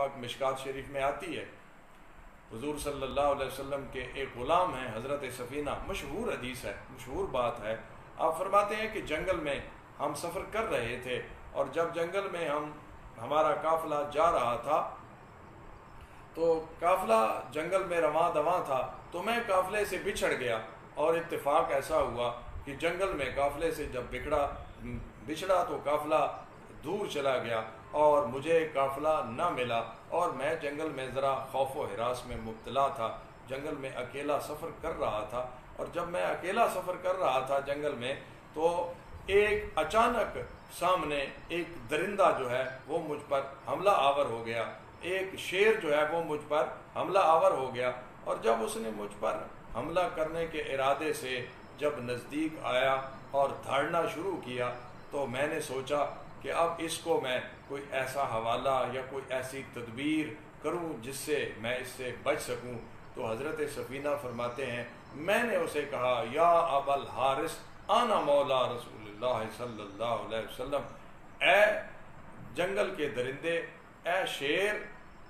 پاک مشکات شریف میں آتی ہے، حضور صلی اللہ علیہ وسلم کے ایک غلام ہیں حضرت سفینہ، مشہور حدیث ہے، مشہور بات ہے۔ آپ فرماتے ہیں کہ جنگل میں ہم سفر کر رہے تھے، اور جب جنگل میں ہمارا قافلہ جا رہا تھا تو قافلہ جنگل میں رواں دواں تھا، تو میں قافلے سے بچھڑ گیا، اور اتفاق ایسا ہوا کہ جنگل میں قافلے سے جب بچھڑا تو قافلہ دور چلا گیا اور مجھے قافلہ نہ ملا، اور میں جنگل میں ذرا خوف و ہراس میں مبتلا تھا، جنگل میں اکیلا سفر کر رہا تھا۔ اور جب میں اکیلا سفر کر رہا تھا جنگل میں، تو ایک اچانک سامنے ایک درندہ جو ہے وہ مجھ پر حملہ آور ہو گیا، ایک شیر جو ہے وہ مجھ پر حملہ آور ہو گیا، اور جب اس نے مجھ پر حملہ کرنے کے ارادے سے جب نزدیک آیا اور دھاڑنا شروع کیا، تو میں نے سوچا کہ اب اس کو میں کوئی ایسا حوالہ یا کوئی ایسی تدبیر کروں جس سے میں اس سے بچ سکوں۔ تو حضرت سفینہ فرماتے ہیں میں نے اسے کہا یا ابا الحارث انا مولا رسول اللہ صلی اللہ علیہ وسلم، اے جنگل کے درندے، اے شیر،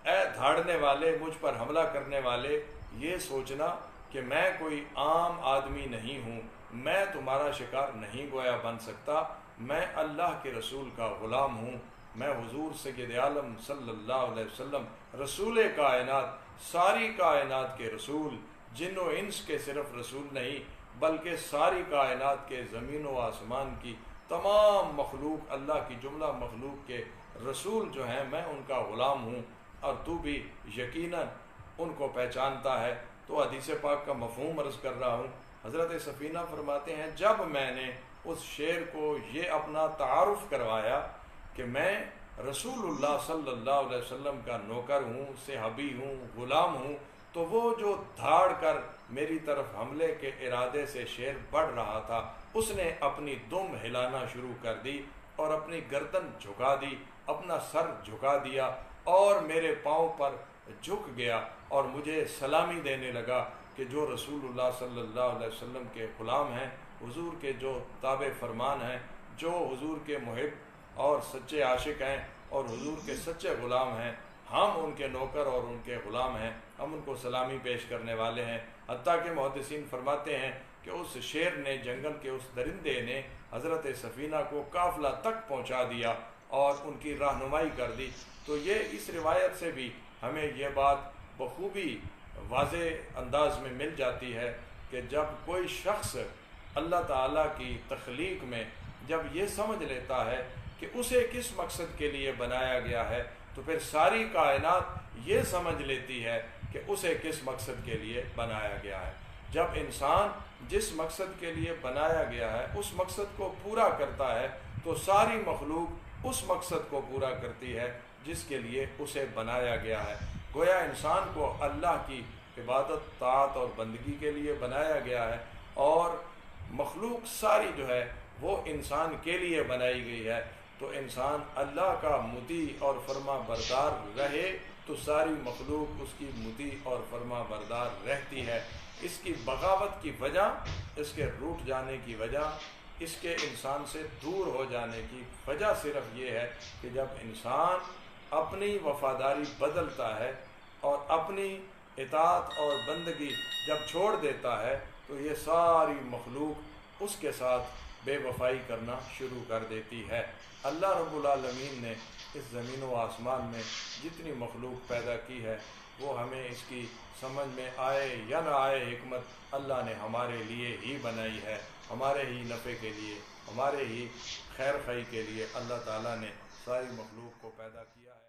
اے دھاڑنے والے، مجھ پر حملہ کرنے والے، یہ سوچنا کہ میں کوئی عام آدمی نہیں ہوں، میں تمہارا شکار نہیں گویا بن سکتا، میں اللہ کے رسول کا غلام ہوں، میں حضور سید عالم صلی اللہ علیہ وسلم رسول کائنات، ساری کائنات کے رسول، جن و انس کے صرف رسول نہیں بلکہ ساری کائنات کے زمین و آسمان کی تمام مخلوق، اللہ کی جملہ مخلوق کے رسول جو ہیں، میں ان کا غلام ہوں، اور تو بھی یقیناً ان کو پہچانتا ہے۔ تو حدیث پاک کا مفہوم عرض کر رہا ہوں۔ حضرت سفینہ فرماتے ہیں جب میں نے اس شیر کو یہ اپنا تعارف کروایا کہ میں رسول اللہ صلی اللہ علیہ وسلم کا نوکر ہوں، صحابی ہوں، غلام ہوں، تو وہ جو دھاڑ کر میری طرف حملے کے ارادے سے شیر بڑھ رہا تھا، اس نے اپنی دم ہلانا شروع کر دی اور اپنی گردن جھکا دی، اپنا سر جھکا دیا اور میرے پاؤں پر جھک گیا، اور مجھے سلامی دینے لگا کہ جو رسول اللہ صلی اللہ علیہ وسلم کے غلام ہیں، حضور کے جو تابع فرمان ہیں، جو حضور کے محب اور سچے عاشق ہیں اور حضور کے سچے غلام ہیں، ہم ان کے نوکر اور ان کے غلام ہیں، ہم ان کو سلامی پیش کرنے والے ہیں۔ حتیٰ کہ محدثین فرماتے ہیں کہ اس شیر نے، جنگل کے اس درندے نے حضرت سفینہ کو قافلہ تک پہنچا دیا اور ان کی رہنمائی کر دی۔ تو یہ اس روایت سے بھی ہمیں یہ بات بخوبی واضح انداز میں مل جاتی ہے کہ جب کوئی شخص اللہ تعالیٰ کی تخلیق میں جب یہ سمجھ لیتا ہے کہ اسے کس مقصد کے لیے بنایا گیا ہے، تو پھر ساری کائنات یہ سمجھ لیتی ہے کہ اسے کس مقصد کے لیے بنایا گیا ہے۔ جب انسان جس مقصد کے لیے بنایا گیا ہے اس مقصد کو پورا کرتا ہے، تو ساری مخلوق اس مقصد کو پورا کرتی ہے جس کے لیے اسے بنایا گیا ہے۔ گویا انسان کو اللہ کی عبادت، طاعت اور بندگی کے لیے بنایا گیا ہے، اور مخلوق ساری جو ہے وہ انسان کے لیے بنائی گئی ہے۔ تو انسان اللہ کا مطیع اور فرما بردار رہے تو ساری مخلوق اس کی مطیع اور فرما بردار رہتی ہے۔ اس کی بغاوت کی وجہ، اس کے روٹھ جانے کی وجہ، اس کے انسان سے دور ہو جانے کی وجہ صرف یہ ہے کہ جب انسان اپنی وفاداری بدلتا ہے اور اپنی اطاعت اور بندگی جب چھوڑ دیتا ہے، تو یہ ساری مخلوق اس کے ساتھ بے وفائی کرنا شروع کر دیتی ہے۔ اللہ رب العالمین نے اس زمین و آسمان میں جتنی مخلوق پیدا کی ہے، وہ ہمیں اس کی سمجھ میں آئے یا نہ آئے حکمت اللہ نے ہمارے لیے ہی بنائی ہے، ہمارے ہی نفع کے لیے، ہمارے ہی خیر خواہی کے لیے اللہ تعالیٰ نے ساری مخلوق کو پیدا کیا ہے۔